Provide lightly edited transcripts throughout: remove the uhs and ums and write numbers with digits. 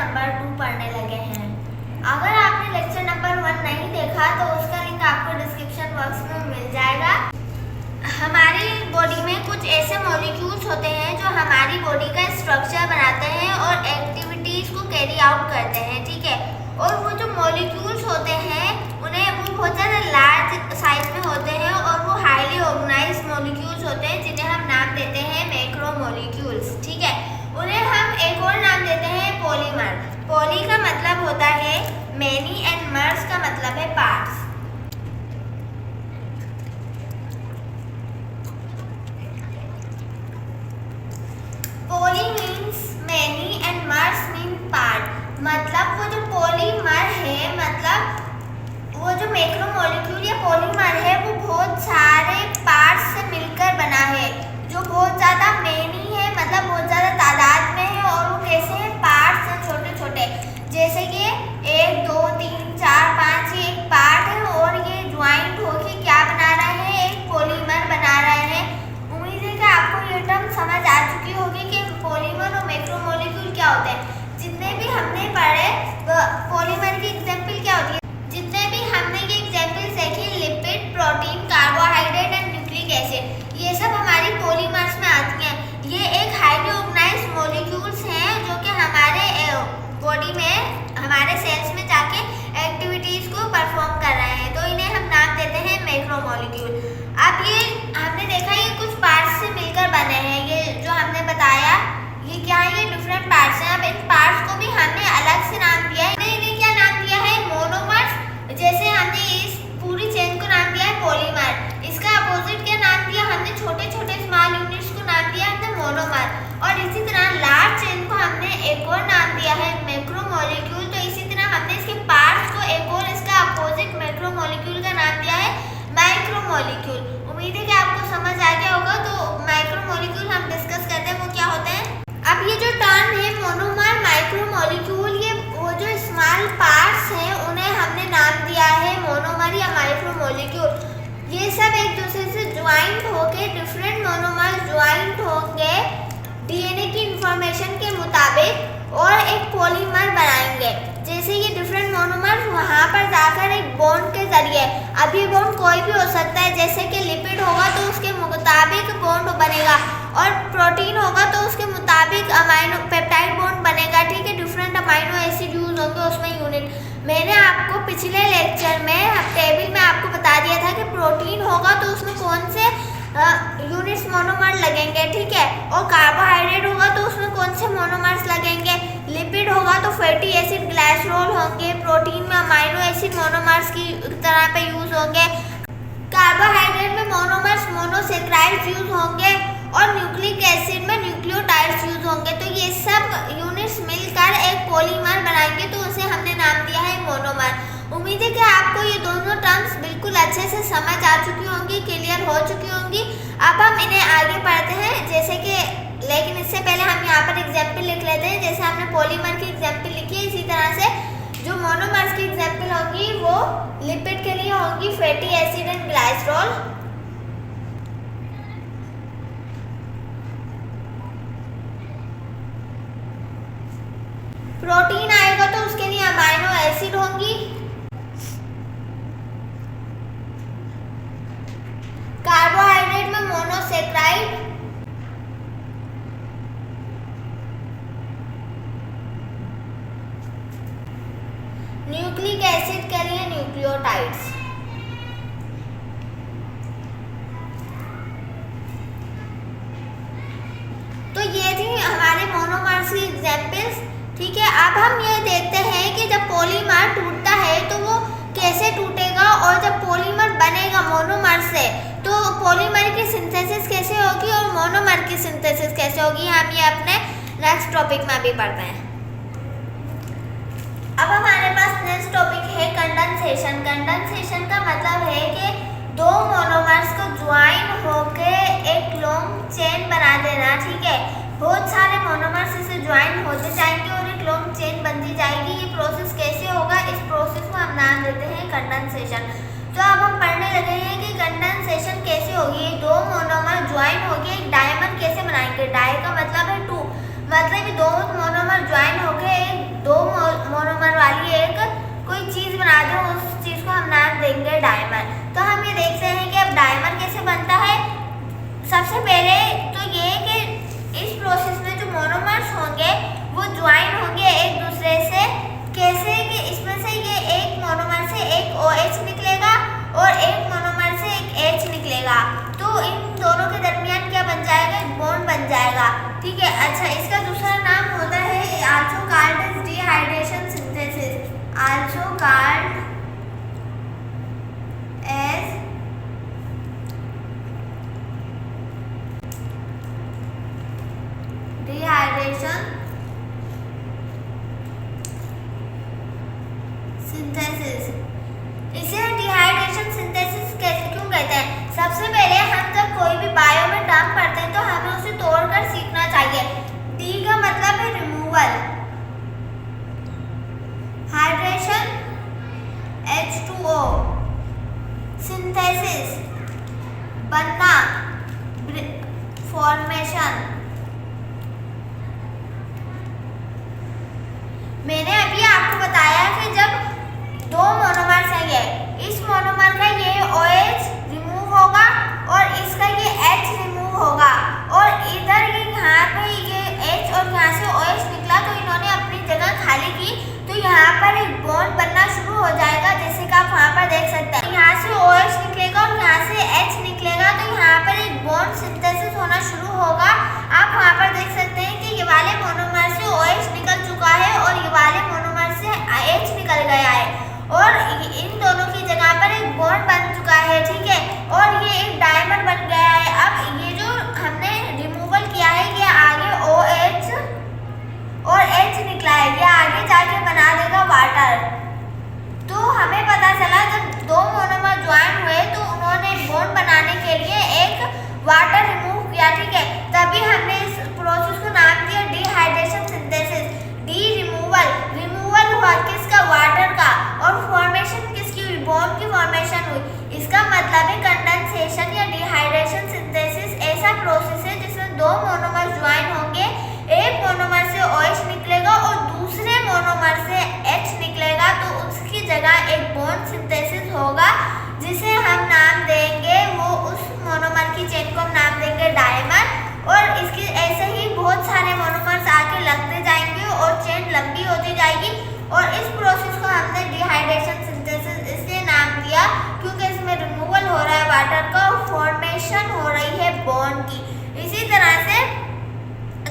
Number 2 पढ़ने लगे हैं। अगर आपने लेक्चर नंबर 1 नहीं देखा तो उसका लिंक आपको डिस्क्रिप्शन बॉक्स में मिल जाएगा। हमारी बॉडी में कुछ ऐसे मॉलिक्यूल्स होते हैं जो हमारी बॉडी का स्ट्रक्चर बनाते हैं और एक्टिविटीज़ को कैरी आउट करते हैं, ठीक है। और वो जो मॉलिक्यूल्स होते हैं वो बहुत ज़्यादा लार्ज साइज में होते हैं और वो हाईली ऑर्गेनाइज्ड मॉलिक्यूल्स होते हैं जिन्हें हम नाम देते हैं मैक्रोमोलिक्यूल्स, ठीक है। उन्हें हम एक और नाम देते हैं पॉलीमर। पॉली का मतलब होता है मैनी एंड मर्स का मतलब है parts. Poly means many and MERS mean part. मतलब वो जो पॉलीमर है, मतलब वो जो मैक्रोमोलिक्यूल या पॉलीमर है वो बहुत सारे पार्ट्स से मिलकर बना है, जो बहुत ज़्यादा मैनी है, मतलब बहुत ज़्यादा तादाद में है। और वो कैसे हैं? पार्ट्स हैं, छोटे छोटे, जैसे कि 1 2 3 4 5 ये एक पार्ट है और ये ज्वाइंट होके क्या बना रहे हैं? एक पॉलीमर बना रहे हैं। उम्मीद है कि आपको ये टर्म समझ आ चुकी होगी कि पॉलीमर और मैक्रोमोलिक्यूल क्या होते हैं। जितने भी हमने पढ़े पॉलीमर की एग्जाम्पल क्या होती है, जितने भी हमने ये एग्जाम्पल्स देखी, lipid, protein, carbohydrate and nucleic acid, ये सब हमारी पॉलीमर्स में आती हैं। ये एक हाईली ऑर्गेनाइज्ड मॉलिक्यूल्स हैं जो कि हमारे बॉडी में, हमारे सेल्स में जाके एक्टिविटीज़ को परफॉर्म कर रहे हैं, तो इन्हें हम नाम देते हैं मैक्रोमोलिक्यूल। अब ये हमने देखा ये कुछ पार्ट्स से मिलकर बने हैं, ये जो हमने बताया ये क्या है? ये डिफरेंट पार्ट्स हैं। अब इन पार्ट्स को भी हमने अलग से नाम दिया है। इन्हें क्या नाम दिया है? मोनोमर्स। जैसे हमने इस पूरी चेन को नाम दिया है पॉलीमर, इसका अपोजिट क्या नाम दिया हमने? छोटे छोटे स्मॉल यूनिट्स को नाम दिया हमने मोनोमर। और इसी तरह लार्ज चेन को हमने एक और नाम दिया है मैक्रोमोलिक्यूल। तो इसी तरह हमने इसके पार्ट्स को एक और इसका अपोजिट मैक्रोमोलिक्यूल का नाम दिया है माइक्रोमोलिक्यूल। उम्मीद है कि आपको समझ आ गया होगा। तो माइक्रोमोलिक्यूल हम डिस्कस करते हैं वो क्या होते हैं। अब ये जो टर्म है मोनोमर, माइक्रोमोलिक्यूल, ये वो जो स्मॉल पार्ट्स हैं उन्हें हमने नाम दिया है मोनोमर या माइक्रोमोलिक्यूल। ये सब एक दूसरे से ज्वाइंट होके, डिफरेंट मोनोमर ज्वाइंट होंगे डीएनए की इंफॉर्मेशन के मुताबिक और एक पॉलीमर बनाएंगे। जैसे ये डिफरेंट मोनोमर्स वहाँ पर जाकर एक बॉन्ड के जरिए, अब ये बॉन्ड कोई भी हो सकता है, जैसे कि लिपिड होगा तो उसके मुताबिक बॉन्ड बनेगा और प्रोटीन होगा तो उसके मुताबिक अमाइनो पेप्टाइड बॉन्ड बनेगा, ठीक है। डिफरेंट अमाइनो एसिड यूज होंगे उसमें यूनिट। मैंने आपको पिछले लेक्चर में टेबल में आपको बता दिया था कि प्रोटीन होगा तो उसमें कौन से यूनिट्स मोनोमर लगेंगे, ठीक है। और कार्बोहाइड्रेट होगा तो उसमें कौन से मोनोमर्स लगेंगे। लिपिड होगा तो फैटी एसिड, ग्लाइसरॉल होंगे। प्रोटीन में अमाइनो एसिड मोनोमर्स की तरह पे यूज होंगे। कार्बोहाइड्रेट में मोनोमर्स मोनोसेक्राइड्स यूज होंगे और न्यूक्लिक एसिड में न्यूक्लियोटाइड्स यूज होंगे। तो ये सब यूनिट्स मिलकर एक पॉलीमर बनाएंगे, तो उसे हमने नाम दिया है मोनोमर। उम्मीद है कि आपको ये दोनों टर्म्स बिल्कुल अच्छे से समझ आ चुकी होंगी, क्लियर हो चुकी होंगी। अब हम इन्हें आगे पढ़ते हैं, जैसे कि, लेकिन इससे पहले हम यहाँ पर एग्जाम्पल लिख लेते हैं। जैसे हमने पॉलीमर की एग्जाम्पल लिखी है, इसी तरह से जो मोनोमर्स की एग्जाम्पल होगी वो लिपिड के लिए होगी fatty acid and glycerol. Protein आएगा तो उसके लिए अमाइनो एसिड होंगी। कार्बोहाइड्रेट में मोनोसेक्राइड, न्यूक्लिक एसिड के लिए न्यूक्लियोटाइड्स। तो ये थी हमारे मोनोमर्स की एग्जाम्पल्स, ठीक है। अब हम ये देखते हैं कि जब पॉलीमर टूटता है तो वो कैसे टूटेगा, और जब पॉलीमर बनेगा मोनोमर से तो पॉलीमर की सिंथेसिस कैसे होगी और मोनोमर की सिंथेसिस कैसे होगी, हम ये अपने नेक्स्ट टॉपिक में भी पढ़ते हैं। अब हमारे पास नेक्स्ट टॉपिक है कंडेंसेशन। कंडेंसेशन का मतलब है कि दो मोनोमर्स को ज्वाइन होके एक लॉन्ग चेन बना देना, ठीक है। बहुत सारे मोनोमर्स इसे ज्वाइन होते जाएंगे और एक लॉन्ग चेन बनती जाएगी। ये प्रोसेस कैसे होगा, इस प्रोसेस को हम नाम देते हैं कंडेंसेशन। तो अब हम पढ़ने लगे हैं कि कंडेंसेशन कैसे होगी। ये दो मोनोमर ज्वाइन होके एक डायमंड कैसे बनाएंगे। डाई का मतलब है टू, मतलब ये दो मोनोमर ज्वाइन होके एक दो कोई चीज़ बना दो, उस चीज़ को हम नाम देंगे डायमर। तो हम ये देखते हैं कि अब डायमर कैसे बनता है। सबसे पहले तो ये कि इस प्रोसेस में जो मोनोमर्स होंगे वो ज्वाइन होंगे एक दूसरे से। कैसे कि इसमें से ये एक मोनोमर से एक OH निकलेगा और एक मोनोमर से एक H निकलेगा, तो इन दोनों के दरमियान क्या बन जाएगा, एक बॉन्ड बन जाएगा। ठीक है। अच्छा, इसका दूसरा नाम होता है also called as dehydration synthesis, also called as dehydration synthesis. इसे डिहाइड्रेशन सिंथेसिस क्यों कहते हैं? सबसे पहले हम जब कोई भी बायो में टर्म पढ़ते हैं तो हमें उसे तोड़कर सीखना चाहिए। डी का मतलब है रिमूवल, हाइड्रेशन H2O, सिंथेसिस बनना, फॉर्मेशन। मैंने अभी आपको बताया कि जब दो मोनोमर्स हैं, इस मोनोमर का ये OH रिमूव होगा और इसका ये H रिमूव होगा, और इधर ये यहाँ पे ये H और यहाँ से OH निकला तो इन्होंने अपनी जगह खाली की, तो यहाँ पर एक बॉन्ड बनना शुरू हो जाएगा, जैसे कि आप वहाँ पर देख सकते हैं। यहाँ से OH निकलेगा और यहाँ से H निकलेगा, तो यहाँ पर एक बॉन्ड सिंथेसिस होना शुरू होगा। आप वहाँ पर देख सकते हैं कि ये वाले मोनोमर से OH निकल चुका है और ये वाले मोनोमर से H निकल गया है, और इन दोनों की जगह पर एक बॉन्ड बन चुका है। ठीक है, और ये एक डायमर बन गया है। अब ये जो हमने रिमूवल किया है, ये आगे OH और H निकला है, ये आगे जाके बना देगा वाटर। तो हमें पता चला जब दो मोनोमर ज्वाइन हुए तो उन्होंने बॉन्ड बनाने के लिए एक वाटर रिमूव किया। ठीक है, तभी हमने इस प्रोसेस को नाम दिया dehydration synthesis. D removal, removal हुआ किसका, वाटर का, और फॉर्मेशन किसकी हुई, बॉन्ड की फॉर्मेशन हुई। इसका मतलब है कंडेंसेशन या डिहाइड्रेशन सिंथेसिस ऐसा प्रोसेस है जिसमें दो मोनोमर ज्वाइन होंगे, एक मोनोमर से OH निकलेगा और दूसरे मोनोमर से H निकलेगा, तो उसकी जगह एक बॉन्ड सिंथेसिस होगा जिसे हम नाम देंगे, वो उस मोनोमर की चेन को हम नाम देंगे डायमर। और इसकी ऐसे ही बहुत सारे मोनोमर्स आके लगते जाएंगे और चेन लंबी होती जाएगी, और इस प्रोसेस को हमने डिहाइड्रेशन सिंथेसिस इसलिए नाम दिया क्योंकि इसमें रिमूवल हो रहा है वाटर का और फॉर्मेशन हो रही है बॉन्ड की। इसी तरह से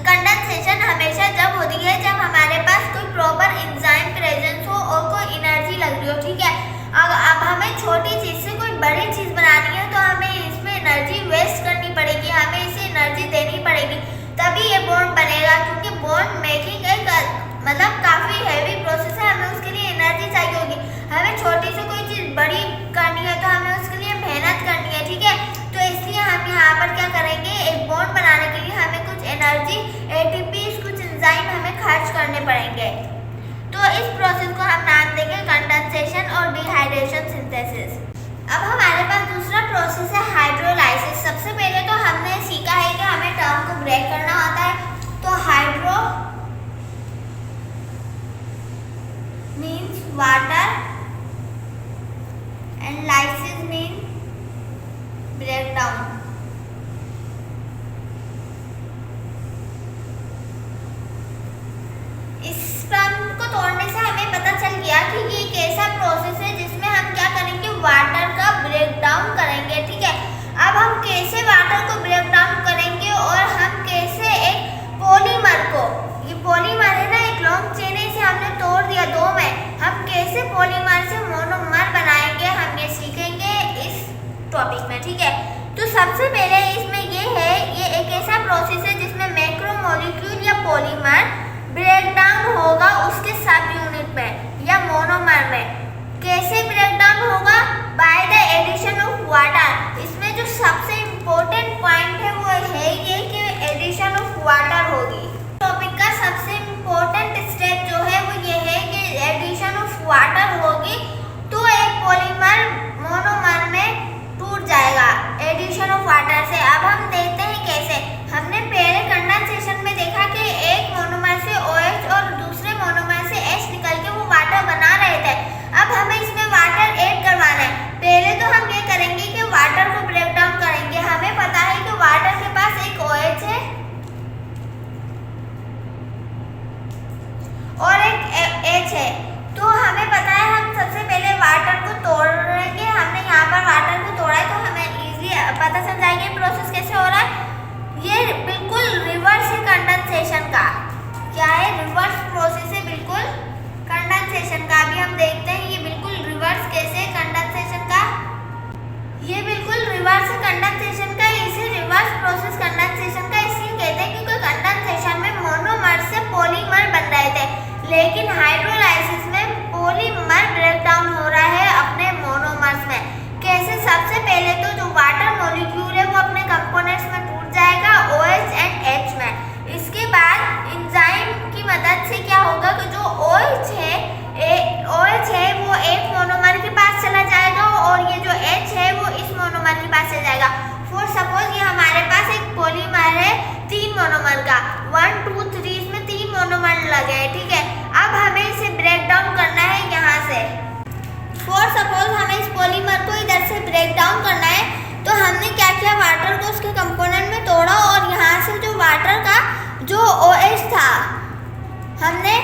कंडेंसेशन हमेशा जब होती है जब हमारे पास कोई प्रॉपर एंजाइम प्रेजेंस हो और कोई एनर्जी लग रही हो। ठीक है, अब हमें छोटी चीज़ से कोई बड़ी चीज़ बनानी है तो हमें इसमें एनर्जी वेस्ट करनी पड़ेगी, हमें इसे एनर्जी देनी पड़ेगी, तभी ये बॉन्ड बनेगा। क्योंकि बॉन्ड मेकिंग एक मतलब काफ़ी हैवी प्रोसेस है, हमें उसके लिए एनर्जी चाहिए होगी। हमें छोटी से कोई चीज़ बड़ी करनी है तो हमें उसके लिए मेहनत करनी है। ठीक है, तो इसलिए हम यहाँ पर क्या करेंगे, एक बॉन्ड बनाने के लिए हमें कुछ एनर्जी ATP, कुछ एंजाइम हमें खर्च करने पड़ेंगे। तो इस प्रोसेस को हम नाम देंगे कंडेंसेशन और डिहाइड्रेशन सिंथेसिस। अब हमारे पास दूसरा प्रोसेस है हाइड्रोलाइसिस। सबसे पहले तो हमने सीखा है कि हमें टर्म को ब्रेक करना होता है। तो hydro means water and lysis mean break down. इस टर्म को तोड़ने से हमें पता चल गया कि ये एक ऐसा प्रोसेस है जिसमें हम क्या करेंगे, वाटर का ब्रेक डाउन करेंगे। ठीक है, अब हम कैसे वाटर को ब्रेक डाउन करेंगे और हम कैसे एक पॉलीमर को, ये पॉलीमर है ना, एक लॉन्ग चेन है, इसे हमने तोड़ दिया दो में, हम कैसे पॉलीमर से मोनोमर बनाएंगे, हम ये सीखेंगे इस टॉपिक में। ठीक है, तो सबसे पहले इसमें ये है, ये एक ऐसा प्रोसेस है जिसमें मैक्रोमोलिक्यूल या पॉलीमर ब्रेक डाउन होगा उसके सब यूनिट में या मोनोमर में। कैसे ब्रेक डाउन होगा, by the addition of water. इसमें जो सबसे इम्पोर्टेंट पॉइंट है वो है ये कि एडिशन ऑफ वाटर होगी। टॉपिक का सबसे इम्पोर्टेंट स्टेप जो है वो ये है कि एडिशन ऑफ वाटर होगी, तो एक पॉलीमर मोनोमर में टूट जाएगा एडिशन ऑफ वाटर से। अब हम देखते हैं कैसे। हमने पहले कंडेंसेशन में देखा कि एक मोनोमर से OH और दूसरे मोनोमर से H निकल के वो वाटर बना रहे थे। लेकिन हाइड्रोलाइसिस में पॉलीमर ब्रेक डाउन हो रहा है अपने मोनोमर्स में। कैसे? सबसे पहले तो जो वाटर मॉलिक्यूल है वो अपने कंपोनेंट्स में टूट जाएगा OH एंड H में। इसके बाद एंजाइम की मदद से क्या होगा कि जो OH है वो एक मोनोमर के पास चला जाएगा और ये जो H है वो इस मोनोमर के पास चला जाएगा। फॉर सपोज ये हमारे पास एक पॉलीमर है 3 मोनोमर का, 1 2 3, इसमें 3 मोनोमर लगे हैं, ठीक है। अब हमें इसे ब्रेक डाउन करना है यहाँ से। फॉर सपोज हमें इस पॉलीमर को इधर से ब्रेक डाउन करना है, तो हमने क्या किया, वाटर को उसके कंपोनेंट में तोड़ा और यहाँ से जो वाटर का जो OH था हमने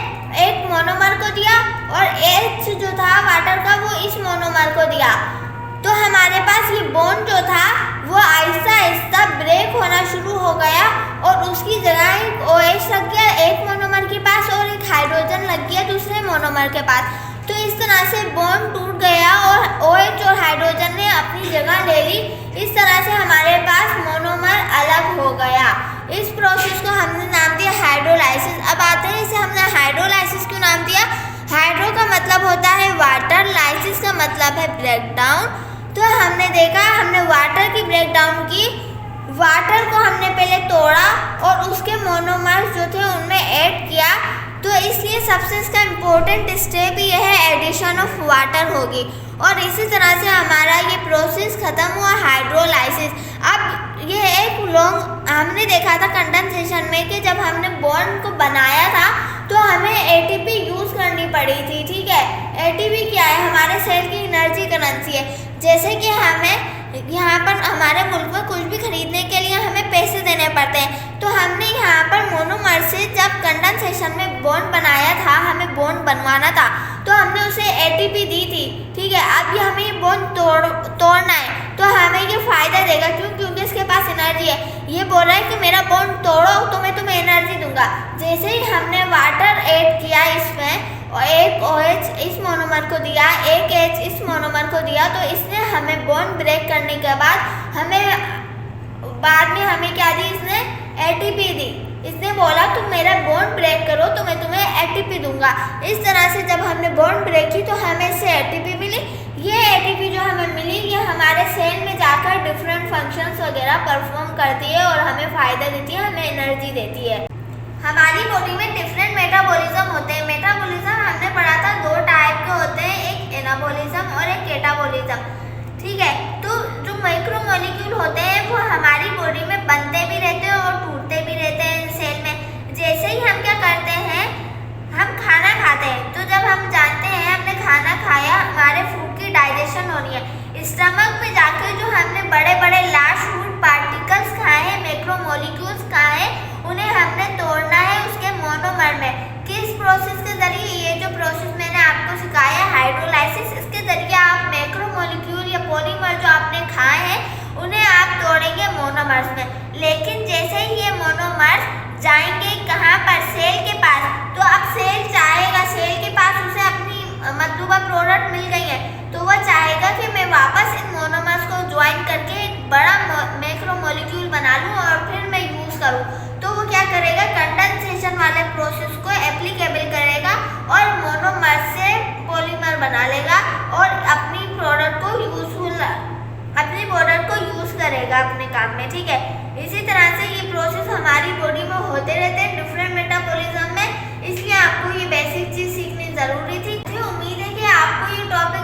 एक मोनोमर को दिया और H जो था वाटर का वो इस मोनोमर को दिया। तो हमारे पास ये बॉन्ड जो था वो आहिस्ता आहिस्ता ब्रेक होना शुरू हो गया और उसकी जगह एक OH लग गया एक मोनोमर के पास और एक हाइड्रोजन लग गया दूसरे मोनोमर के पास। तो इस तरह से बॉन्ड टूट गया और OH और हाइड्रोजन ने अपनी जगह ले ली। इस तरह से हमारे पास मोनोमर अलग हो गया। इस प्रोसेस को हमने नाम दिया हाइड्रोलाइसिस। अब आते हैं इसे हमने हाइड्रोलाइसिस क्यों नाम दिया। हाइड्रो का मतलब होता है वाटर, लाइसिस का मतलब है ब्रेक डाउन। तो हमने देखा, हमने वाटर की ब्रेक डाउन की, वाटर को हमने पहले तोड़ा और उसके मोनोमर्स जो थे उनमें ऐड किया। तो इसलिए सबसे इसका इम्पोर्टेंट स्टेप ये है एडिशन ऑफ वाटर होगी और इसी तरह से हमारा ये प्रोसेस ख़त्म हुआ हाइड्रोलाइसिस। अब ये एक लॉन्ग हमने देखा था कंडेंसेशन में कि जब हमने बॉन्ड को बनाया था तो हमें ATP यूज़ करनी पड़ी थी, ठीक है। ATP क्या है, हमारे सेल की एनर्जी करेंसी है। जैसे कि हमें यहाँ पर हमारे मुल्क में कुछ भी खरीदने के लिए हमें पैसे देने पड़ते हैं, तो हमने यहाँ पर मोनोमर से जब कंडेंसेशन में बॉन्ड बनाया था, हमें बॉन्ड बनवाना था तो हमने उसे ATP दी थी, ठीक है। अब ये हमें ये बॉन्ड तोड़ना है तो हमें ये फ़ायदा देगा, क्योंकि इसके पास एनर्जी है। ये बोल रहा है कि मेरा बॉन्ड तोड़ो तो मैं तुम्हें एनर्जी दूंगा। जैसे ही हमने वाटर ऐड किया इसमें और एक OH इस मोनोमर को दिया, एक H इस मोनोमर को दिया, तो इसने हमें बॉन्ड ब्रेक करने के बाद में हमें क्या दी, इसने ATP दी। इसने बोला तुम मेरा बॉन्ड ब्रेक करो तो मैं तुम्हें ATP दूंगा। इस तरह से जब हमने बॉन्ड ब्रेक की तो हमें इससे ATP मिली। ये ATP जो हमें मिली ये हमारे सेल में जाकर डिफरेंट फंक्शंस वगैरह परफॉर्म करती है और हमें फ़ायदा देती है, हमें एनर्जी देती है। हमारी बॉडी में डिफरेंट मेटाबॉलिज्म होते हैं। मेटाबॉलिज्म हमने पढ़ा था 2 टाइप के होते हैं, एक एनाबॉलिज्म और एक कैटाबॉलिज्म, ठीक है। तो जो माइक्रोमोलिक्यूल होते हैं वो हमारी बॉडी में बनते भी रहते हैं और टूटते भी रहते हैं सेल में। जैसे ही हम क्या करते हैं, हम खाना खाते हैं, तो जब हम जानते हैं हमने खाना खाया, हमारे फूड की डाइजेशन होनी है, स्टमक में जाकर जो हमने बड़े बड़े लार्ज फूड पार्टिकल्स खाए हैं, मैक्रोमोलिक्यूल्स खाए हैं, उन्हें हमने तोड़ना है उसके मोनोमर में। किस प्रोसेस के जरिए, ये जो प्रोसेस मैंने आपको सिखाया हाइड्रोलाइसिस, इसके जरिए आप मैक्रोमोलिक्यूल या पॉलीमर जो आपने खाए हैं उन्हें आप तोड़ेंगे मोनोमर्स में। लेकिन जैसे ही ये मोनोमर्स जाएंगे कहाँ पर, सेल के पास, तो अब सेल चाहेगा, सेल के पास उसे अपनी मतलूबा प्रोडक्ट मिल गई है तो वह चाहेगा कि मैं वापस इन मोनोमर्स को ज्वाइन करके एक बड़ा मैक्रोमोलिक्यूल बना लूँ और फिर मैं यूज़ करूँ। तो वो क्या करेगा, कंडेंसेशन वाले प्रोसेस को एप्लीकेबल करेगा और मोनोमर से पॉलीमर बना लेगा और अपनी प्रोडक्ट को यूज़ करेगा अपने काम में, ठीक है। इसी तरह से ये प्रोसेस हमारी बॉडी में होते रहते हैं डिफरेंट मेटाबॉलिज्म में, इसलिए आपको ये बेसिक चीज़ सीखनी ज़रूरी थी। मुझे उम्मीद है कि आपको ये टॉपिक